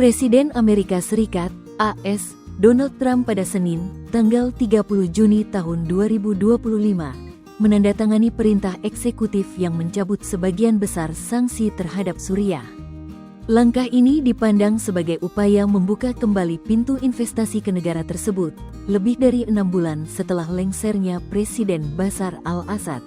Presiden Amerika Serikat, AS, Donald Trump pada Senin, tanggal 30 Juni tahun 2025, menandatangani perintah eksekutif yang mencabut sebagian besar sanksi terhadap Suriah. Langkah ini dipandang sebagai upaya membuka kembali pintu investasi ke negara tersebut, lebih dari 6 bulan setelah lengsernya Presiden Bashar al-Assad.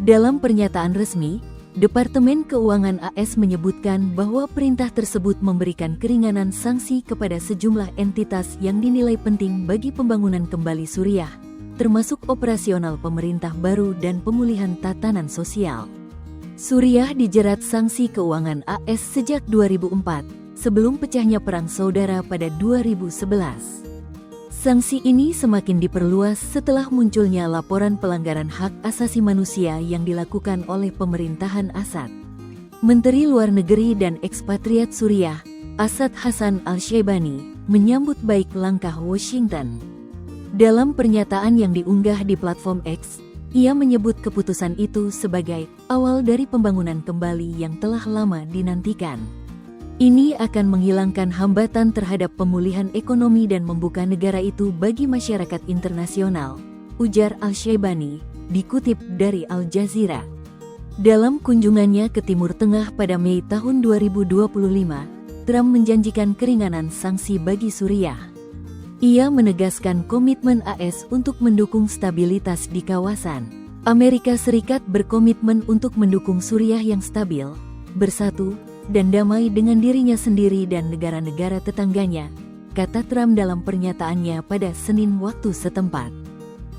Dalam pernyataan resmi, Departemen Keuangan AS menyebutkan bahwa perintah tersebut memberikan keringanan sanksi kepada sejumlah entitas yang dinilai penting bagi pembangunan kembali Suriah, termasuk operasional pemerintah baru dan pemulihan tatanan sosial. Suriah dijerat sanksi keuangan AS sejak 2004, sebelum pecahnya Perang Saudara pada 2011. Sanksi ini semakin diperluas setelah munculnya laporan pelanggaran hak asasi manusia yang dilakukan oleh pemerintahan Assad. Menteri Luar Negeri dan Ekspatriat Suriah, Asad Hassan al-Shaibani, menyambut baik langkah Washington. Dalam pernyataan yang diunggah di platform X, ia menyebut keputusan itu sebagai awal dari pembangunan kembali yang telah lama dinantikan. Ini akan menghilangkan hambatan terhadap pemulihan ekonomi dan membuka negara itu bagi masyarakat internasional, ujar al-Shaibani, dikutip dari Al Jazeera. Dalam kunjungannya ke Timur Tengah pada Mei tahun 2025, Trump menjanjikan keringanan sanksi bagi Suriah. Ia menegaskan komitmen AS untuk mendukung stabilitas di kawasan. Amerika Serikat berkomitmen untuk mendukung Suriah yang stabil, bersatu, dan damai dengan dirinya sendiri dan negara-negara tetangganya, kata Trump dalam pernyataannya pada Senin waktu setempat.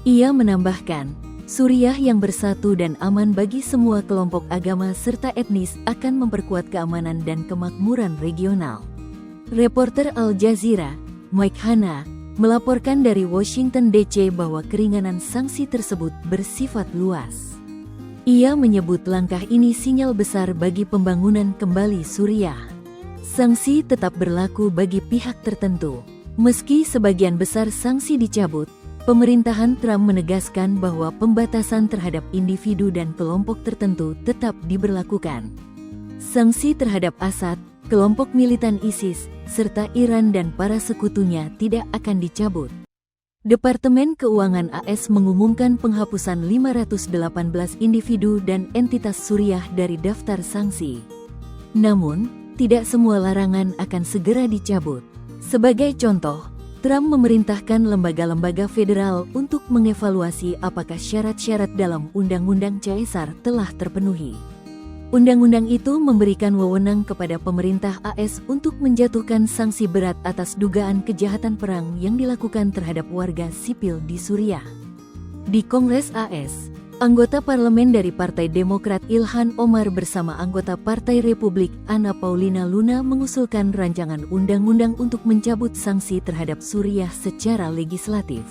Ia menambahkan, Suriah yang bersatu dan aman bagi semua kelompok agama serta etnis akan memperkuat keamanan dan kemakmuran regional. Reporter Al Jazeera, Mike Hanna, melaporkan dari Washington DC bahwa keringanan sanksi tersebut bersifat luas. Ia menyebut langkah ini sinyal besar bagi pembangunan kembali Suriah. Sanksi tetap berlaku bagi pihak tertentu. Meski sebagian besar sanksi dicabut, pemerintahan Trump menegaskan bahwa pembatasan terhadap individu dan kelompok tertentu tetap diberlakukan. Sanksi terhadap Assad, kelompok militan ISIS, serta Iran dan para sekutunya tidak akan dicabut. Departemen Keuangan AS mengumumkan penghapusan 518 individu dan entitas Suriah dari daftar sanksi. Namun, tidak semua larangan akan segera dicabut. Sebagai contoh, Trump memerintahkan lembaga-lembaga federal untuk mengevaluasi apakah syarat-syarat dalam Undang-Undang Caesar telah terpenuhi. Undang-undang itu memberikan wewenang kepada pemerintah AS untuk menjatuhkan sanksi berat atas dugaan kejahatan perang yang dilakukan terhadap warga sipil di Suriah. Di Kongres AS, anggota parlemen dari Partai Demokrat Ilhan Omar bersama anggota Partai Republik Anna Paulina Luna mengusulkan rancangan undang-undang untuk mencabut sanksi terhadap Suriah secara legislatif.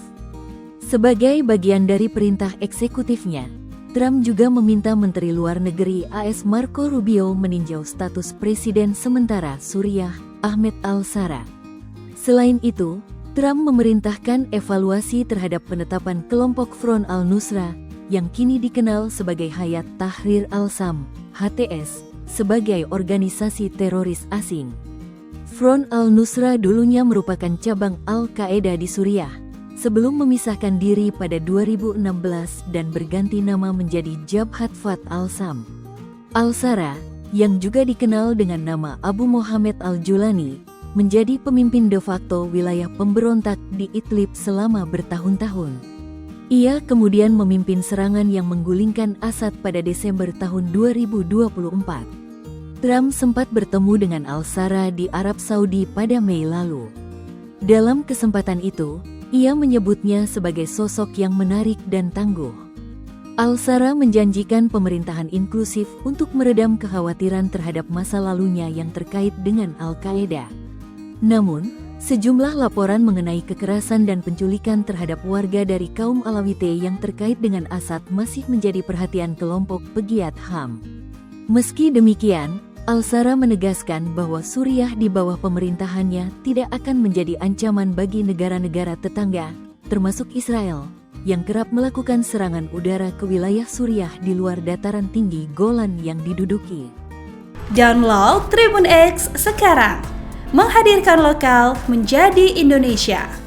Sebagai bagian dari perintah eksekutifnya, Trump juga meminta Menteri Luar Negeri AS Marco Rubio meninjau status Presiden sementara Suriah, Ahmed al-Shara. Selain itu, Trump memerintahkan evaluasi terhadap penetapan kelompok Front al-Nusra, yang kini dikenal sebagai Hayat Tahrir al-Sham, HTS, sebagai organisasi teroris asing. Front al-Nusra dulunya merupakan cabang Al-Qaeda di Suriah, sebelum memisahkan diri pada 2016 dan berganti nama menjadi Jabhat Fath al-Sham. Al-Shara, yang juga dikenal dengan nama Abu Mohammed al-Julani, menjadi pemimpin de facto wilayah pemberontak di Idlib selama bertahun-tahun. Ia kemudian memimpin serangan yang menggulingkan Assad pada Desember tahun 2024. Trump sempat bertemu dengan al-Shara di Arab Saudi pada Mei lalu. Dalam kesempatan itu, ia menyebutnya sebagai sosok yang menarik dan tangguh. Al-Shara menjanjikan pemerintahan inklusif untuk meredam kekhawatiran terhadap masa lalunya yang terkait dengan Al-Qaeda. Namun, sejumlah laporan mengenai kekerasan dan penculikan terhadap warga dari kaum Alawite yang terkait dengan Assad masih menjadi perhatian kelompok pegiat HAM. Meski demikian, Al-Shara menegaskan bahwa Suriah di bawah pemerintahannya tidak akan menjadi ancaman bagi negara-negara tetangga, termasuk Israel, yang kerap melakukan serangan udara ke wilayah Suriah di luar dataran tinggi Golan yang diduduki. Download Tribun X sekarang, menghadirkan lokal menjadi Indonesia.